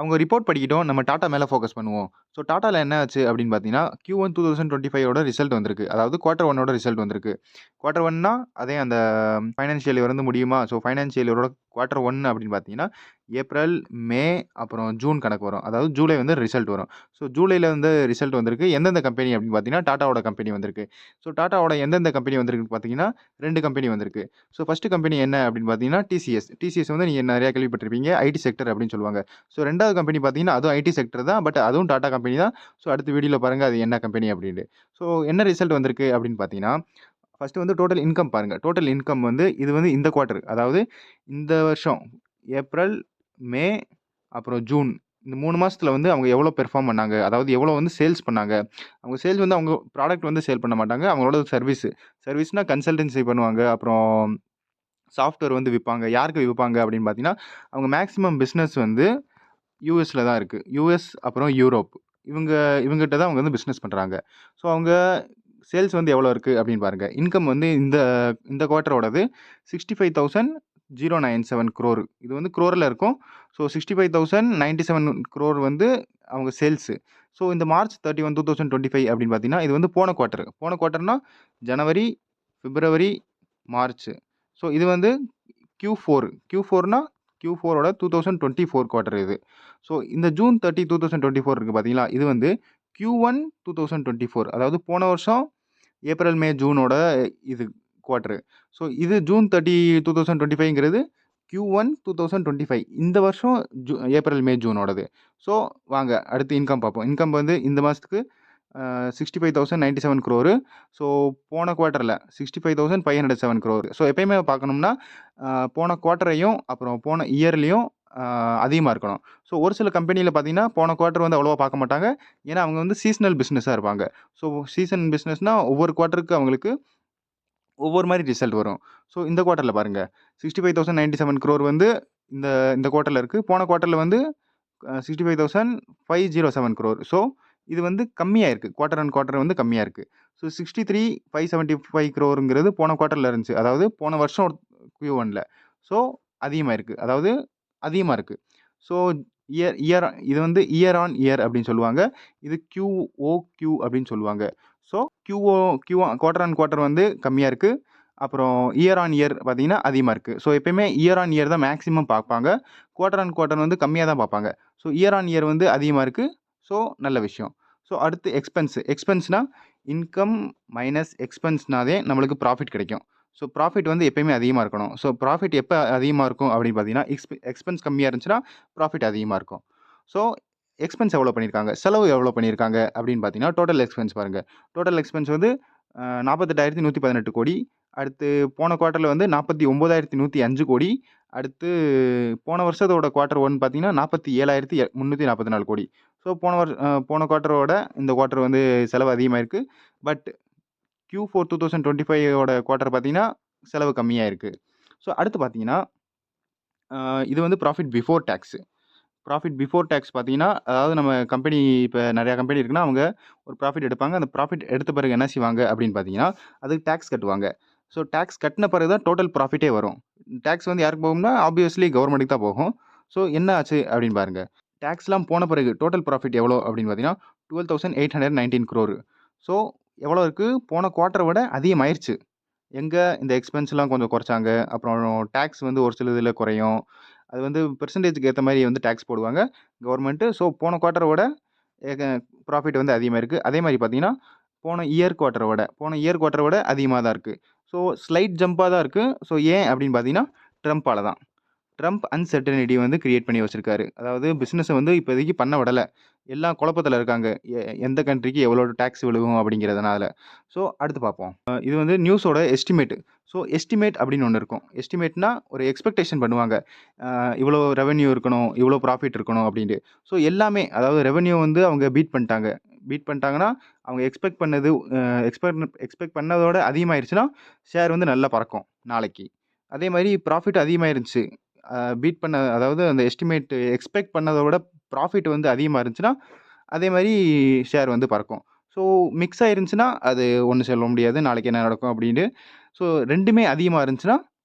அவங்க ரிப்போர்ட் படிக்கட்டும். நம்ம டாடா மேல ஃபோக்கஸ் பண்ணுவோம். ஸோ டாடால என்ன ஆச்சு அப்படின்னு பார்த்தீங்கன்னா, Q1 2025 ஓட ரிசல்ட் வந்திருக்கு. அதாவது குவார்ட்டர் 1 ஓட ரிசல்ட் வந்திருக்கு. குவார்ட்டர் 1னா அதே அந்த ஃபைனான்ஷியல் இயர் வந்து முடியுமா? ஸோ ஃபைனான்ஷியல் இயரோட குவார்ட்டர் 1 அப்படின்னு பார்த்தீங்கன்னா, ஏப்ரல், மே அப்புறம் ஜூன் கணக்கு வரும். அதாவது ஜூலை வந்து ரிசல்ட் வரும். ஸோ ஜூலைல வந்து ரிசல்ட் வந்திருக்கு. எந்தெந்த கம்பெனி அப்படின்னு பார்த்தீங்கன்னா, டாட்டாவோட கம்பெனி வந்திருக்கு. ஸோ டாட்டாவோட எந்தெந்த கம்பெனி வந்திருக்குன்னு பார்த்தீங்கன்னா, 2 கம்பெனி வந்திருக்கு. ஸோ ஃபர்ஸ்ட் கம்பெனி என்ன அப்படின்னு பார்த்தீங்கன்னா, டிசிஎஸ். டிசிஎஸ் வந்து நீங்க நெறைய கேள்விப்பட்டிருப்பீங்க. ஐடி செக்டர் அப்படின்னு சொல்லுவாங்க. ஸோ 2வது கம்பெனி பார்த்தீங்கன்னா, அதுவும் ஐடி செக்டர் தான். பட் அதுவும் டாடா கம்பெனி தான். ஸோ அடுத்த வீடியோல பாருங்க அது என்ன கம்பெனி அப்படின்னு. ஸோ என்ன ரிசல்ட் வந்திருக்கு அப்படின்னு பார்த்தீங்கன்னா, ஃபர்ஸ்ட் வந்து டோட்டல் இன்கம் பாருங்க. டோட்டல் இன்கம் வந்து இது வந்து இந்த குவார்ட்டர். அதாவது இந்த வருஷம் ஏப்ரல், மே அப்புறம் ஜூன். இந்த 3 மாசத்துல வந்து அவங்க எவ்வளோ பெர்ஃபார்ம் பண்ணாங்க? அதாவது எவ்வளோ வந்து சேல்ஸ் பண்ணாங்க? அவங்க சேல்ஸ் வந்து அவங்க ப்ராடக்ட் வந்து சேல் பண்ண மாட்டாங்க. அவங்களோட சர்வீஸ். சர்வீஸ்னா கன்சல்டன்சி பண்ணுவாங்க. அப்புறம் சாஃப்ட்வேர் வந்து விப்பாங்க. யாருக்கு விப்பாங்க அப்படின்னு பார்த்தீங்கன்னா, அவங்க மேக்ஸிமம் பிசினஸ் வந்து யுஎஸ்ல தான் இருக்கு. யுஎஸ் அப்புறம் யூரோப். இவங்க இவங்ககிட்ட தான் அவங்க வந்து பிசினஸ் பண்றாங்க. ஸோ அவங்க சேல்ஸ் வந்து எவ்வளோ இருக்கு அப்படின்னு பாருங்க. இன்கம் வந்து இந்த இந்த குவார்ட்டரோடது 65,097 crore. இது வந்து குரோர்ல இருக்கும். ஸோ 65,097 crore வந்து அவங்க சேல்ஸ். ஸோ இந்த மார்ச் 31, 2025 அப்படின்னு பார்த்தீங்கன்னா, இது வந்து போன குவார்ட்டர். போன குவார்ட்டர்னா ஜனவரி, பிப்ரவரி, மார்ச். ஸோ இது வந்து Q4. Q4னா Q4ஓட 2024 குவார்ட்டர் இது. ஸோ இந்த ஜூன் 30, 2024 இருக்கு பார்த்தீங்களா? இது வந்து Q1 2024. அதாவது போன வருஷம் ஏப்ரல், மே, ஜூனோட இது குவார்ட்டரு. ஸோ இது ஜூன் 30, 2025ங்கிறது Q1 2025. இந்த வருஷம் ஏப்ரல், மே, ஜூனோடது. ஸோ வாங்க அடுத்து இன்கம் பார்ப்போம். இன்கம் வந்து இந்த மாசத்துக்கு 65,097 crore. ஸோ போன குவார்ட்டர்ல 65,507 crore. ஸோ எப்பயுமே பார்க்கணும்னா, போன குவார்ட்டரையும், அப்புறம் போன இயர்லயும் அதிகமா இருக்கணும். ஸோ ஒரு சில கம்பெனில பார்த்தீங்கன்னா, போன குவார்ட்டர் வந்து அவ்வளவா பார்க்க மாட்டாங்க. ஏன்னா, அவங்க வந்து சீசனல் பிசினஸா இருப்பாங்க. ஸோ சீசன் பிசினஸ்னா ஒவ்வொரு குவார்ட்டருக்கு அவங்களுக்கு ஒவ்வொரு மாரி ரிசல்ட் வரும். ஸோ இந்த குவார்ட்டர்ல பாருங்க. 65,097 crore வந்து இந்த இந்த குவார்ட்டர்ல இருக்கு. போன குவார்ட்டர்ல வந்து 65,507 crore. ஸோ இது வந்து கம்மியா இருக்கு. குவார்ட்டர் ஆன் குவார்ட்டர் வந்து கம்மியா இருக்கு. ஸோ 63,575 crore போன குவார்ட்டர்ல இருந்துச்சு. அதாவது போன வருஷம் Q1ல. ஸோ அதிகமா இருக்கு. அதாவது அதிகமா இருக்கு. ஸோ இயர் இயர் இது வந்து இயர் ஆன் இயர் அப்படின்னு சொல்லுவாங்க. இது QOQ அப்படின்னு சொல்லுவாங்க. ஸோ குவார்ட்டர் ஆன் குவார்ட்டர் வந்து கம்மியா இருக்கு. அப்புறம் இயர் ஆன் இயர் பார்த்தீங்கன்னா அதிகமா இருக்கு. ஸோ எப்பயுமே இயர் ஆன் இயர் தான் மேக்ஸிமம் பார்ப்பாங்க. குவார்ட்டர் ஆன் குவார்ட்டர் வந்து கம்மியா தான் பார்ப்பாங்க. ஸோ இயர் ஆன் இயர் வந்து அதிகமா இருக்கு. ஸோ நல்ல விஷயம். ஸோ அடுத்து எக்ஸ்பென்ஸ். எக்ஸ்பென்ஸ்னா இன்கம் மைனஸ் எக்ஸ்பென்ஸ்னாவே நம்மளுக்கு ப்ராஃபிட் கிடைக்கும். ஸோ ப்ராஃபிட் வந்து எப்பயுமே அதிகமா இருக்கணும். ஸோ ப்ராஃபிட் எப்ப அதிகமா இருக்கும் அப்படின்னு பார்த்தீங்கன்னா, எக்ஸ்பென்ஸ் கம்மியா இருந்துச்சுன்னா, ப்ராஃபிட் அதிகமா இருக்கும். ஸோ எக்ஸ்பென்ஸ் எவ்வளோ பண்ணியிருக்காங்க? செலவு எவ்வளோ பண்ணியிருக்காங்க அப்படின்னு பார்த்தீங்கன்னா, டோட்டல் எக்ஸ்பென்ஸ் பாருங்க. டோட்டல் எக்ஸ்பென்ஸ் வந்து 48,118 கோடி. அடுத்து போன குவார்ட்டர்ல வந்து 49,105 கோடி. அடுத்து போன வருஷத்தோட குவார்ட்டர் 1 பார்த்தீங்கன்னா, 47,344 கோடி. ஸோ போன குவார்ட்டரோட இந்த குவார்ட்டர் வந்து செலவு அதிகமாயிருக்கு. பட் Q4 2025 ஓட குவார்ட்டர் பார்த்தீங்கன்னா, செலவு கம்மியா இருக்கு. ஸோ அடுத்து பார்த்தீங்கன்னா, இது வந்து profit before tax. Profit before tax பார்த்தீங்கன்னா, அதாவது நம்ம கம்பெனி இப்ப நெறைய கம்பெனி இருக்குன்னா, அவங்க ஒரு ப்ராஃபிட் எடுப்பாங்க. அந்த ப்ராஃபிட் எடுத்த பிறகு என்ன செய்வாங்க அப்படின்னு பார்த்தீங்கன்னா, அதுக்கு டாக்ஸ் கட்டுவாங்க. ஸோ டாக்ஸ் கட்டுன பிறகு தான் டோட்டல் ப்ராஃபிட்டே வரும். டாக்ஸ் வந்து யாருக்கு போகும்னா, ஆப்வியஸ்லி கவர்மெண்ட்டுக்கு தான் போகும். ஸோ என்ன ஆச்சு அப்படின்னு பாருங்க. டாக்ஸ்லாம் போன பிறகு டோட்டல் ப்ராஃபிட் எவ்வளோ அப்படின்னு பார்த்தீங்கன்னா, 12,819 crore. ஸோ எவ்வளோ இருக்கு? போன குவார்ட்டர விட அதிகமாயிருச்சு. எங்க இந்த எக்ஸ்பென்ஸ்லாம் கொஞ்சம் குறைச்சாங்க. அப்புறம் டாக்ஸ் வந்து ஒரு சில இதில குறையும். அது வந்து பெர்சன்டேஜ்க்கு ஏத்த மாரி வந்து டாக்ஸ் போடுவாங்க கவர்மெண்ட்டு. ஸோ போன குவார்ட்டர விட எக ப்ராஃபிட் வந்து அதிகமா இருக்கு. அதே மாரி பார்த்தீங்கன்னா, போன இயர் குவார்ட்டர விட அதிகமா தான் இருக்கு. ஸோ ஸ்லைட் ஜம்பா தான் இருக்கு. ஸோ ஏன் அப்படின்னு பார்த்தீங்கன்னா, ட்ரம்ப்பால தான். ட்ரம்ப் அன்சர்டனிட்டி வந்து கிரியேட் பண்ணி வச்சிருக்காரு. அதாவது பிசினஸ வந்து இப்போதைக்கு பண்ண விடல. எல்லாம் குழப்பத்துல இருக்காங்க. எந்த கண்ட்ரிக்கு எவ்வளோ டாக்ஸ் விழுகும் அப்படிங்கிறதுனால. ஸோ அடுத்து பார்ப்போம். இது வந்து நியூஸோட எஸ்டிமேட். ஸோ எஸ்டிமேட் அப்படின்னு ஒண்ணு இருக்கும். எஸ்டிமேட்னா ஒரு எக்ஸ்பெக்டேஷன் பண்ணுவாங்க. இவ்வளோ ரெவென்யூ இருக்கணும், இவ்வளோ ப்ராஃபிட் இருக்கணும் அப்படின்ட்டு. ஸோ எல்லாமே அதாவது ரெவென்யூ வந்து அவங்க பீட் பண்ணிட்டாங்க. பீட் பண்ணிட்டாங்கன்னா, அவங்க எக்ஸ்பெக்ட் பண்ணது எக்ஸ்பெக்ட் பண்ணதோட அதிகமாயிருச்சுன்னா, ஷேர் வந்து நல்லா பறக்கும் நாளைக்கு. அதே மாரி ப்ராஃபிட் அதிகமாயிருந்துச்சு. பீட் பண்ண அதாவது அந்த எஸ்டிமேட் எக்ஸ்பெக்ட் பண்ணத விட ப்ராஃபிட் வந்து அதிகமா இருந்துச்சுன்னா, அதே மாரி ஷேர் வந்து பறக்கும். ஸோ மிக்ஸ் ஆயிருந்துச்சுன்னா, அது ஒண்ணும் சொல்ல முடியாது. நாளைக்கு என்ன நடக்கும் அப்டின்ட்டு. ஸோ 2மே அதிகமா இருந்துச்சுன்னா,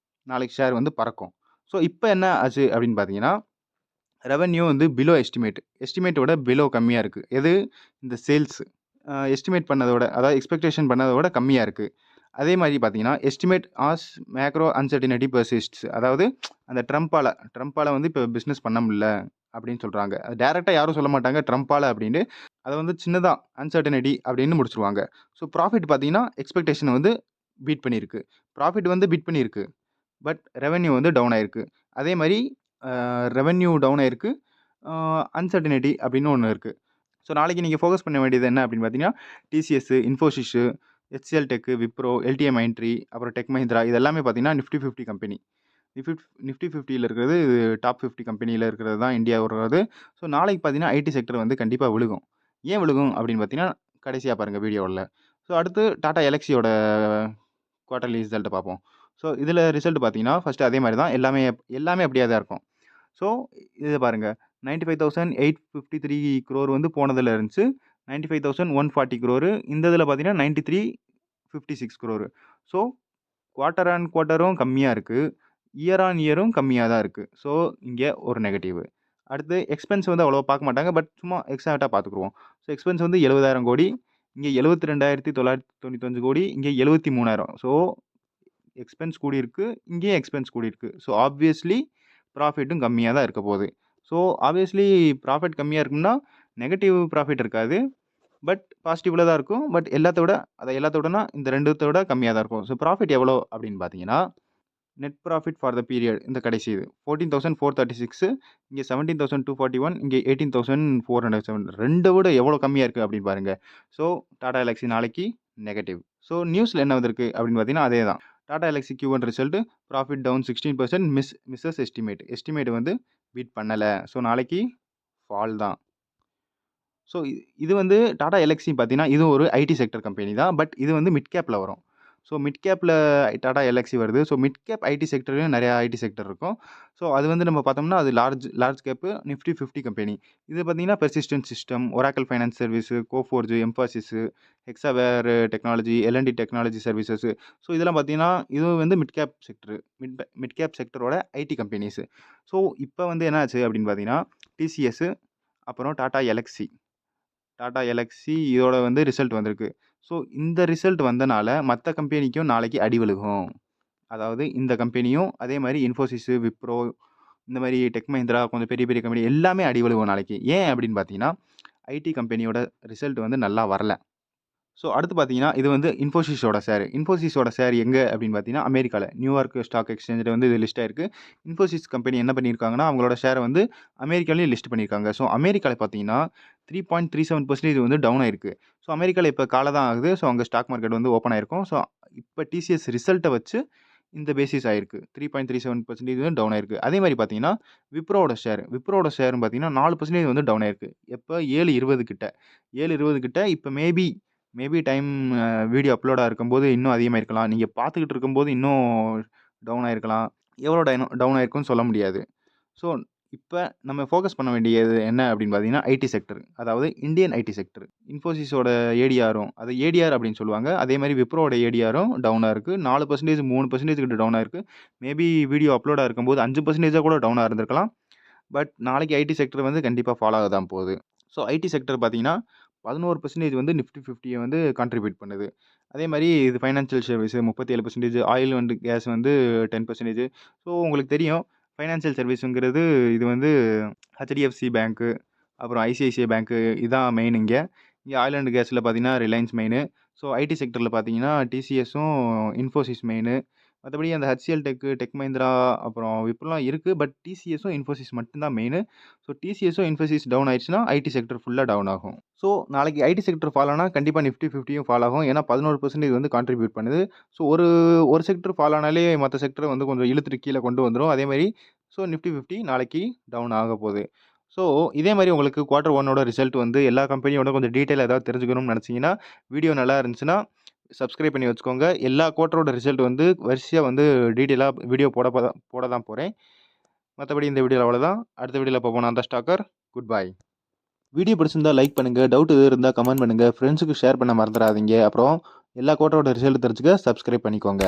நாளைக்கு ஷேர் வந்து பறக்கும். ஸோ இப்ப என்ன ஆச்சு அப்டின்னு பார்த்தீங்கன்னா, ரெவென்யூ வந்து பிலோ எஸ்டிமேட். எஸ்டிமேட்டோட பிலோ கம்மியா இருக்கு. எது? இந்த சேல்ஸ். எஸ்டிமேட் பண்ணதோட, அதாவது எக்ஸ்பெக்டேஷன் பண்ணத விட கம்மியா இருக்கு. அதே மாரி பார்த்தீங்கன்னா, எஸ்டிமேட் ஆஸ் மேக்ரோ அன்சர்டினிட்டி பெர்சிஸ்ட்ஸ். அதாவது அந்த ட்ரம்ப்பால வந்து இப்ப பிசினஸ் பண்ண முடியல அப்படின்னு சொல்றாங்க. அது டைரக்ட்டா யாரும் சொல்ல மாட்டாங்க ட்ரம்ப்பால அப்படின்னு. அத வந்து சின்னதா அன்சர்டினிட்டி அப்படின்னு முடிச்சுருவாங்க. ஸோ ப்ராஃபிட் பார்த்தீங்கன்னா, எக்ஸ்பெக்டேஷன் வந்து பீட் பண்ணியிருக்கு. ப்ராஃபிட் வந்து பீட் பண்ணியிருக்கு. பட் ரெவென்யூ வந்து டவுன் ஆயிருக்கு. அதே மாரி ரெவென்யூ டவுன் ஆயிருக்கு. அன்சர்டினிட்டி அப்படின்னு ஒண்ணு இருக்கு. ஸோ நாளைக்கு நீங்க ஃபோக்கஸ் பண்ண வேண்டியது என்ன அப்படின்னு பார்த்தீங்கன்னா, TCS, Infosys, HCL tech, Wipro, LTM Mindtree, அப்புறம் டெக் மஹிந்திரா இது எல்லாமே பார்த்தீங்கன்னா நிஃப்டி 50 கம்பெனி. நிஃப்டி 50ல இருக்கிறது டாப் 50 கம்பெனியில இருக்கிறது தான் இந்தியாவோடது. ஸோ நாளைக்கு பார்த்தீங்கன்னா, ஐடி செக்டர் வந்து கண்டிப்பா விழுகும். ஏன் விழுகும் அப்படின்னு பார்த்தீங்கன்னா, கடைசியா பாருங்க வீடியோவுல. ஸோ அடுத்து டாடா எல்எக்ஸியோட குவார்ட்டர்லி ரிசல்ட்ட பார்ப்போம். ஸோ இதில ரிசல்ட் பார்த்தீங்கன்னா, ஃபர்ஸ்ட்டு அதே மாரி தான். எல்லாமே அப்படியே தான் இருக்கும். ஸோ இத பாருங்க. 95,853 crore வந்து போனதுல இருந்துச்சு. 95,140 crore. இந்த இதில பார்த்தீங்கன்னா, 9356 crore. ஸோ குவார்ட்டர் ஆன் குவார்ட்டரும் கம்மியா இருக்கு. இயர் ஆன் இயரும் கம்மியா தான் இருக்கு. ஸோ இங்க ஒரு நெகட்டிவ். அடுத்து எக்ஸ்பென்ஸ் வந்து அவ்வளவா பார்க்க மாட்டாங்க. பட் சும்மா எக்ஸாக்ட்டா பார்த்துக்குருவோம். ஸோ எக்ஸ்பென்ஸ் வந்து 70,000 கோடி. இங்க 72,995 கோடி. இங்க 73,000. ஸோ எக்ஸ்பென்ஸ் கூடியிருக்கு. இங்கேயும் எக்ஸ்பென்ஸ் கூடியிருக்கு. ஸோ ஆப்வியஸ்லி ப்ராஃபிட்டும் கம்மியா தான் இருக்க போகுது. ஸோ ஆப்வியஸ்லி ப்ராஃபிட் கம்மியா இருக்கும்னா, நெகட்டிவ் ப்ராஃபிட் இருக்காது. பட் பாசிட்டிவ்ல தான் இருக்கும். பட் எல்லாத்த விடனா இந்த 2த்த விட கம்மியா தான் இருக்கும். ஸோ ப்ராஃபிட் எவ்வளோ அப்படின்னு பார்த்தீங்கன்னா, net profit for the period இந்த கடைசி இது 14,436 இங்க 17,241 இங்க 18,407 2 விட எவ்வளோ கம்மியா இருக்கு அப்படின்னு பாருங்க. ஸோ டாடா எல்எக்ஸி நாளைக்கு நெகட்டிவ். ஸோ நியூஸ்ல என்ன வந்திருக்கு அப்படின்னு பார்த்தீங்கன்னா, அதே தான். Tata Elxsi Q1 result profit down 16% misses estimate. Estimate வந்து பீட் பண்ணல. ஸோ நாளைக்கு ஃபால் தான். ஸோ இது வந்து டாடா எல்எக்ஸி பார்த்தீங்கன்னா, இது ஒரு ஐடி செக்டர் கம்பெனி தான். பட் இது வந்து மிட் கேப்ல வரும். ஸோ மிட் கேப்ல டாடா எல்எக்ஸி வருது. ஸோ மிட் கேப் ஐடி செக்டர்லயும் நெறைய ஐடி செக்டர் இருக்கும். ஸோ அது வந்து நம்ம பார்த்தோம்னா, அது லார்ஜ் கேப் நிஃப்டி 50 கம்பெனி. இது பார்த்தீங்கன்னா, Persistent System, Oracle Finance Service, Coforge, Mphasis, Hexaware Technology, L and T Technology Services. So இதெல்லாம் பார்த்தீங்கன்னா, இது வந்து mid cap sector. Mid cap செக்டரோட ஐடி கம்பெனிஸ். ஸோ இப்ப வந்து என்ன ஆச்சு அப்படின்னு பார்த்தீங்கன்னா, டிசிஎஸ், அப்புறம் டாடா எல்எக்ஸி இதோட வந்து ரிசல்ட் வந்திருக்கு. ஸோ இந்த ரிசல்ட் வந்தனால மத்த கம்பெனிக்கும் நாளைக்கு அடி விழுகும். அதாவது இந்த கம்பெனியும் அதே மாரி இன்ஃபோசிஸ், விப்ரோ இந்த மாரி டெக் மஹிந்திரா கொஞ்சம் பெரிய பெரிய கம்பெனி எல்லாமே அடி விழுகும் நாளைக்கு. ஏன் அப்படின்னு பார்த்தீங்கன்னா, ஐடி கம்பெனியோட ரிசல்ட் வந்து நல்லா வரல. ஸோ அடுத்து பார்த்தீங்கன்னா, இது வந்து இன்ஃபோசிஸோட ஷேர். இன்ஃபோசிஸோட ஷேர் எங்க அப்படின்னு பார்த்தீங்கன்னா, அமெரிக்கால நியூயார்க் ஸ்டாக் எக்ஸ்சேஞ்சில வந்து இது லிஸ்ட் ஆயிருக்கு. இன்ஃபோசிஸ் கம்பெனி என்ன பண்ணியிருக்காங்கன்னா, அவங்களோட ஷேர வந்து அமெரிக்காலயும் லிஸ்ட் பண்ணியிருக்காங்க. ஸோ அமெரிக்கால பார்த்தீங்கன்னா, 3.37% வந்து டவுன் ஆயிருக்கு. ஸோ அமெரிக்கால இப்ப காலை தான் ஆகுது. ஸோ அங்க ஸ்டாக் மார்க்கெட் வந்து ஓப்பன் ஆயிருக்கும். ஸோ இப்ப டிசிஎஸ் ரிசல்ட்ட வச்சு இந்த பேசிஸ் ஆயிருக்கு. 3.37% வந்து டவுன் ஆயிருக்கு. அதே மாரி பார்த்தீங்கன்னா, விப்ரோவோட ஷேரும் பார்த்தீங்கன்னா, 4% வந்து டவுன் ஆயிருக்கு. எப்ப 7.20 கிட்ட. 7.20 கிட்ட இப்ப மேபி டைம் வீடியோ அப்லோட் ஆயிருக்கும்போது இன்னும் அதிகமாயிருக்கலாம். நீங்க பார்த்துக்கிட்டு இருக்கும்போது இன்னும் டவுன் ஆயிருக்கலாம். எவ்வளோ டவுன் ஆயிருக்கும்னு சொல்ல முடியாது. ஸோ இப்ப நம்ம ஃபோக்கஸ் பண்ண வேண்டியது என்ன அப்படின்னு பார்த்தீங்கன்னா, ஐடி செக்டர். அதாவது இந்தியன் ஐடி செக்டர். இன்ஃபோசிஸோட ஏடிஆரும் அது ஏடிஆர் அப்படின்னு சொல்லுவாங்க. அதே மாரி விப்ரோவோட ஏடிஆரும் டவுனா இருக்கு. 4% 3% கிட்ட டவுனா இருக்கு. மேபி வீடியோ அப்லோட் ஆயிருக்கும்போது 5% கூட டவுனா இருந்திருக்கலாம். பட் நாளைக்கு ஐடி செக்டர் வந்து கண்டிப்பா ஃபால் ஆக தான் போகுது. ஸோ ஐடி செக்டர் பார்த்தீங்கன்னா, 11% வந்து நிஃப்டி 50 வந்து கான்ட்ரிபியூட் பண்ணுது. அதே மாரி இது financial service 37%, oil and gas வந்து 10%. ஸோ உங்களுக்கு தெரியும் ஃபைனான்சியல் சர்வீஸ்ங்கிறது இது வந்து ஹெச்டிஎஃப்சி பேங்க்கு, அப்புறம் ஐசிஐசிஐ பேங்க்கு இதான் மெயின் இங்க. இங்க ஆயில் அண்ட் கேஸ்ல பார்த்தீங்கன்னா, ரிலையன்ஸ் மெயினு. ஸோ ஐடி செக்டர்ல பார்த்தீங்கன்னா, டிசிஎஸும், இன்ஃபோசிஸ் மெயினு. மத்தபடி அந்த ஹெச்சிஎல் டெக் மஹிந்திரா, அப்புறம் விப்ரோலாம் இருக்கு. பட் டிசிஎஸும், இன்ஃபோசிஸ் மட்டும் தான் மெயினு. ஸோ டிசிஎஸும், இன்ஃபோசிஸ் டவுன் ஆயிடுச்சுன்னா, ஐடி செக்டர் ஃபுல்லா டவுன் ஆகும். ஸோ நாளைக்கு ஐடி செக்டர் ஃபால் ஆனா கண்டிப்பா நிஃப்டி 50யும் ஃபால் ஆகும். ஏன்னா 11% வந்து கான்ட்ரிபியூட் பண்ணுது. ஸோ ஒரு செக்டர் ஃபால் ஆனாலே மத்த செக்டர் வந்து கொஞ்சம் இழுத்துட்டு கீழ கொண்டு வந்துரும். அதே மாரி ஸோ நிஃப்டி 50 நாளைக்கு டவுன் ஆகப்போகுது. ஸோ இதே மாரி உங்களுக்கு குவார்ட்டர் 1ஓட ரிசல்ட் வந்து எல்லா கம்பெனியோட கொஞ்சம் டீட்டெயிலா ஏதாவது தெரிஞ்சுக்கணும்னு நெனச்சீங்கன்னா, வீடியோ நல்லா இருந்துச்சுன்னா சப்ஸ்கிரைப் பண்ணி வச்சுக்கோங்க. எல்லா குவார்ட்டரோட ரிசல்ட் வந்து வரிசையா வந்து டீட்டெயிலா வீடியோ போட தான் போறேன். மத்தபடி இந்த வீடியோல அவ்வளோதான். அடுத்த வீடியோல பார்ப்போம். நான் தான் ஸ்டாக்கர். Good bye. வீடியோ பிடிச்சிருந்தா லைக் பண்ணுங்க. டவுட் எதுவும் இருந்தா கமெண்ட் பண்ணுங்க. ஃப்ரெண்ட்ஸுக்கு ஷேர் பண்ண மறந்துடாதீங்க. அப்புறம் எல்லா குவார்ட்டரோட ரிசல்ட் தெரிஞ்சுக்க சப்ஸ்கிரைப் பண்ணிக்கோங்க.